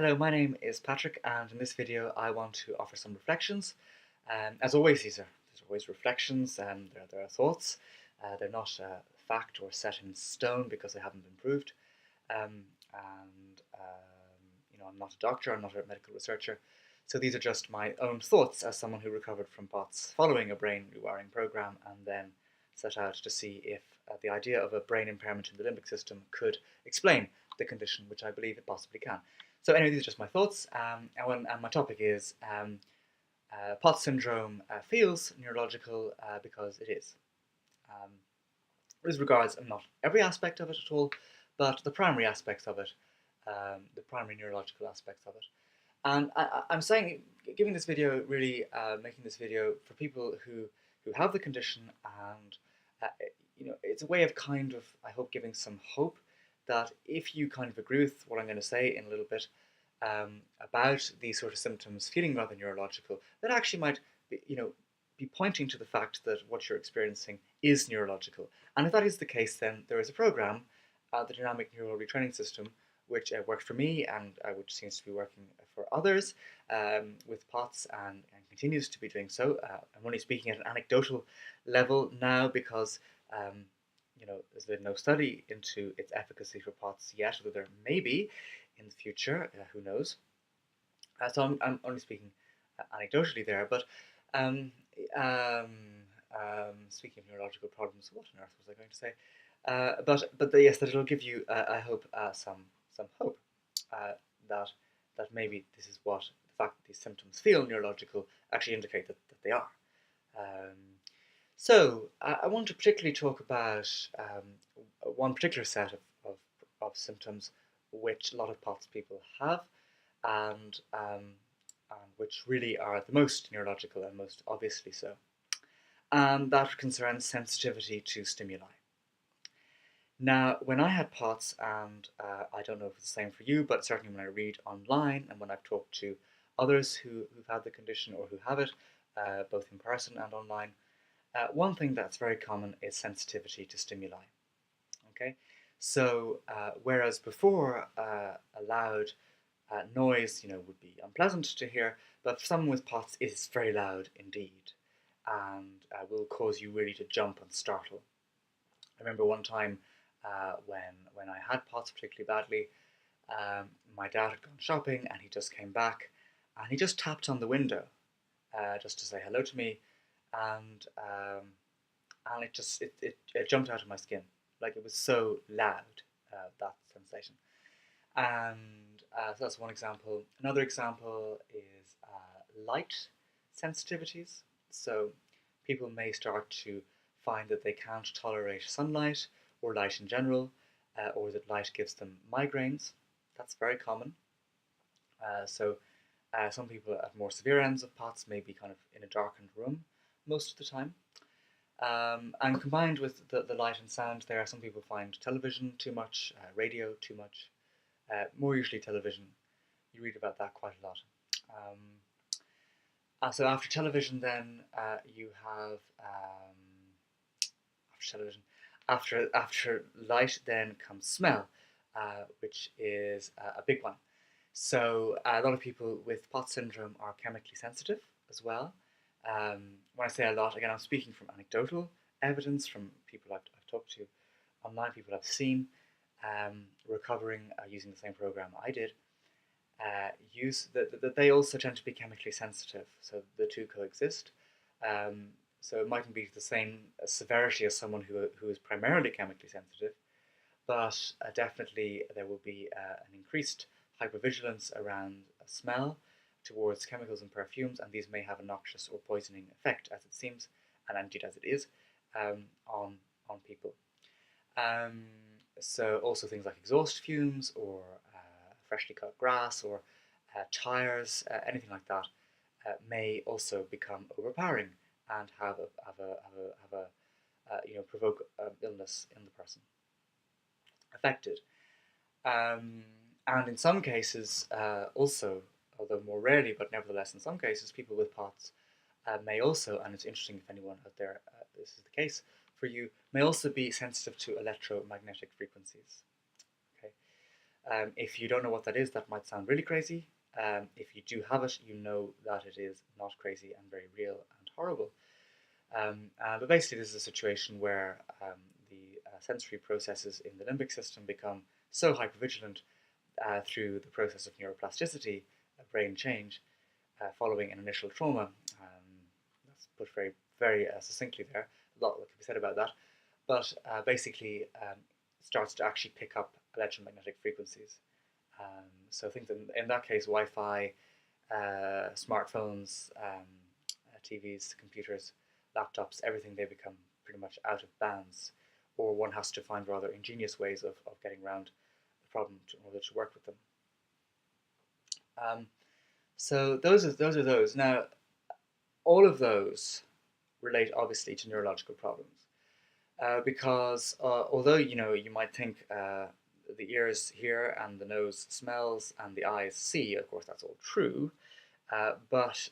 Hello, my name is Patrick, and in this video I want to offer some reflections. As always, these are always reflections, and there are thoughts. They're not fact or set in stone because they haven't been proved. I'm not a doctor, I'm not a medical researcher, so these are just my own thoughts as someone who recovered from POTS following a brain rewiring program and then set out to see if the idea of a brain impairment in the limbic system could explain the condition, which I believe it possibly can. So anyway, these are just my thoughts, and my topic is POTS syndrome feels neurological because it is. This regards not every aspect of it at all, but the primary aspects of it, the primary neurological aspects of it. And I'm saying, giving this video, really making this video for people who have the condition, and it's a way of kind of, I hope, giving some hope that if you kind of agree with what I'm going to say in a little bit about these sort of symptoms feeling rather neurological, that actually might be pointing to the fact that what you're experiencing is neurological. And if that is the case, then there is a program, the Dynamic Neural Retraining System, which worked for me and which seems to be working for others with POTS and continues to be doing so. I'm only speaking at an anecdotal level now because there's been no study into its efficacy for POTS yet, although there may be in the future, who knows. So I'm only speaking anecdotally there, but speaking of neurological problems, what on earth was I going to say? But yes, that it'll give you, I hope, some hope that maybe this is what the fact that these symptoms feel neurological actually indicate that they are. So I want to particularly talk about one particular set of symptoms which a lot of POTS people have, and which really are the most neurological and most obviously so. And that concerns sensitivity to stimuli. Now, when I had POTS, and I don't know if it's the same for you, but certainly when I read online and when I've talked to others who've had the condition or who have it, both in person and online, one thing that's very common is sensitivity to stimuli. Okay, so whereas before a loud noise, would be unpleasant to hear, but for someone with POTS, it's very loud indeed, and will cause you really to jump and startle. I remember one time when I had POTS particularly badly, my dad had gone shopping and he just came back and he just tapped on the window just to say hello to me, and it jumped out of my skin. Like, it was so loud, that sensation. And so that's one example. Another example is light sensitivities. So people may start to find that they can't tolerate sunlight or light in general, or that light gives them migraines. That's very common. Some people at more severe ends of POTS may be kind of in a darkened room most of the time. And combined with the light and sound, there are some people find television too much, radio too much, more usually television. You read about that quite a lot. So after television, then you have after television, after light, then comes smell, which is a big one. So a lot of people with POTS syndrome are chemically sensitive as well. When I say a lot, again, I'm speaking from anecdotal evidence from people I've talked to online, people I've seen recovering using the same program I did. That they also tend to be chemically sensitive, so the two coexist. So it mightn't be the same severity as someone who is primarily chemically sensitive, but definitely there will be an increased hypervigilance around smell towards chemicals and perfumes, and these may have a noxious or poisoning effect, as it seems, and indeed as it is, on people. So also things like exhaust fumes or freshly cut grass or tires, anything like that, may also become overpowering and provoke illness in the person affected. And in some cases, also, although more rarely, but nevertheless in some cases, people with POTS may also, and it's interesting if anyone out there this is the case for you, may also be sensitive to electromagnetic frequencies. Okay, If you don't know what that is, that might sound really crazy. If you do have it, you know that it is not crazy and very real and horrible. But basically, this is a situation where the sensory processes in the limbic system become so hypervigilant through the process of neuroplasticity, brain change, following an initial trauma. That's put very succinctly there. A lot can be said about that. But basically, starts to actually pick up electromagnetic frequencies. So think that in that case, Wi-Fi, smartphones, TVs, computers, laptops, everything, they become pretty much out of bounds, or one has to find rather ingenious ways of getting around the problem in order to work with them. So those are those. Now, all of those relate obviously to neurological problems, because although you might think the ears hear and the nose smells and the eyes see, of course that's all true, but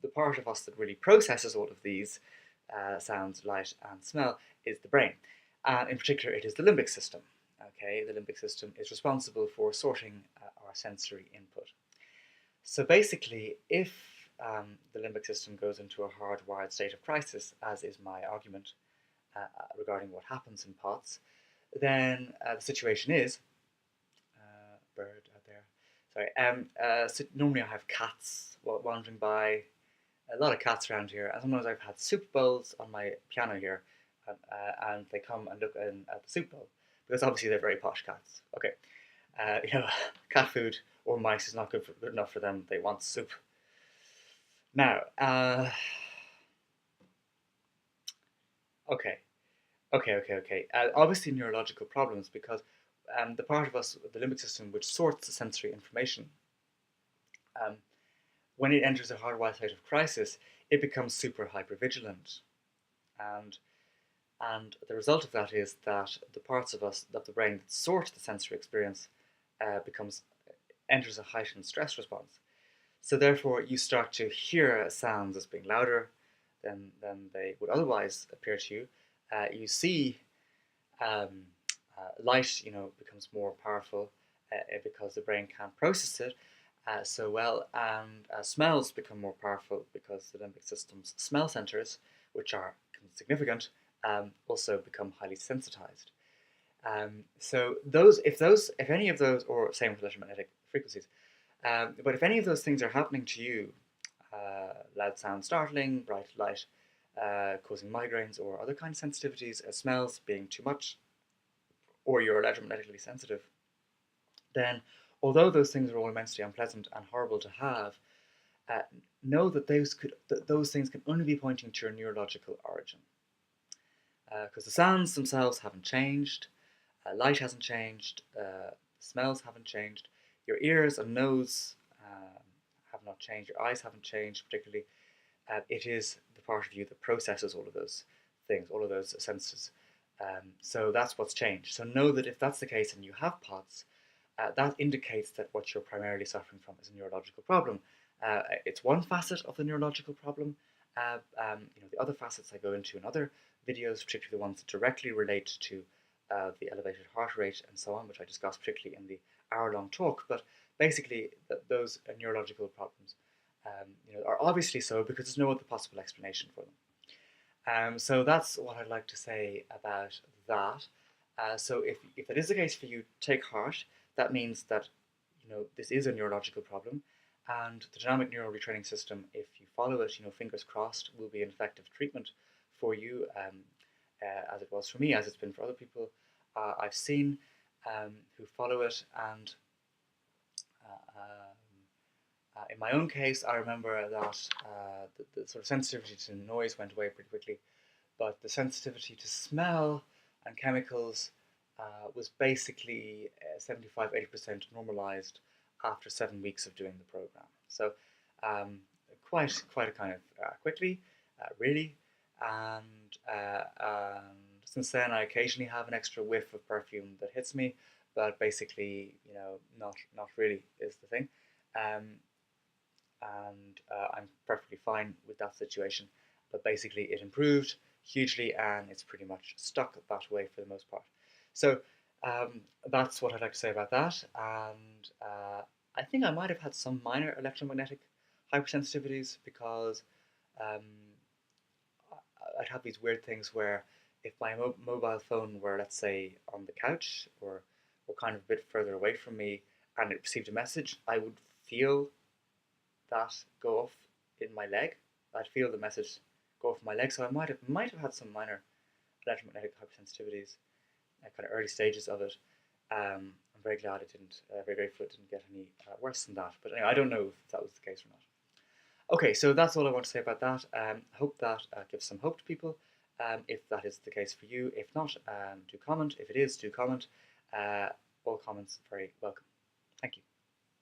the part of us that really processes all of these sounds, light, and smell is the brain. And in particular, it is the limbic system. Okay, the limbic system is responsible for sorting our sensory input. So basically, if the limbic system goes into a hardwired state of crisis, as is my argument regarding what happens in POTS, then the situation is, bird out there, sorry, so normally I have cats wandering by, a lot of cats around here, and sometimes I've had soup bowls on my piano here, and they come and look at the soup bowl, because obviously they're very posh cats. Okay, cat food or mice is not good enough for them. They want soup. Now, okay. Obviously, neurological problems, because the part of us, the limbic system, which sorts the sensory information, when it enters a hardwired state of crisis, it becomes super hypervigilant, and the result of that is that the parts of us, that the brain that sort the sensory experience, enters a heightened stress response. So therefore, you start to hear sounds as being louder than they would otherwise appear to you. You see light, becomes more powerful because the brain can't process it so well, and smells become more powerful because the limbic system's smell centers, which are significant, also become highly sensitized. So if any of those, or same with electromagnetic frequencies, but if any of those things are happening to you, loud sound startling, bright light causing migraines or other kinds of sensitivities, smells being too much, or you're electromagnetically sensitive, then although those things are all immensely unpleasant and horrible to have, know that those things can only be pointing to your neurological origin. Because the sounds themselves haven't changed, light hasn't changed, smells haven't changed, your ears and nose have not changed, your eyes haven't changed particularly. It is the part of you that processes all of those things, all of those senses. So that's what's changed. So know that if that's the case and you have POTS, that indicates that what you're primarily suffering from is a neurological problem. It's one facet of the neurological problem. The other facets I go into in other videos, particularly the ones that directly relate to the elevated heart rate and so on, which I discussed particularly in the hour-long talk. But basically, those neurological problems are obviously so because there's no other possible explanation for them. So that's what I'd like to say about that. So if that is the case for you, take heart. That means that this is a neurological problem, and the dynamic neural retraining system, if you follow it, fingers crossed, will be an effective treatment for you, as it was for me, as it's been for other people I've seen who follow it. And in my own case, I remember that the sort of sensitivity to noise went away pretty quickly, but the sensitivity to smell and chemicals was basically 75-80% normalized after 7 weeks of doing the program. So quite a kind of quickly, really. And since then, I occasionally have an extra whiff of perfume that hits me, but basically, not really is the thing. And I'm perfectly fine with that situation. But basically, it improved hugely, and it's pretty much stuck that way for the most part. So That's what I'd like to say about that. And I think I might have had some minor electromagnetic hypersensitivities because um, I'd have these weird things where if my mobile phone were, let's say, on the couch or kind of a bit further away from me and it received a message, I would feel that go off in my leg. I'd feel the message go off my leg. So I might have had some minor electromagnetic hypersensitivities, kind of early stages of it. I'm very glad it didn't, very grateful it didn't get any worse than that. But anyway, I don't know if that was the case or not. Okay, so that's all I want to say about that. Hope that gives some hope to people. If that is the case for you, if not, do comment. If it is, do comment. All comments very welcome. Thank you.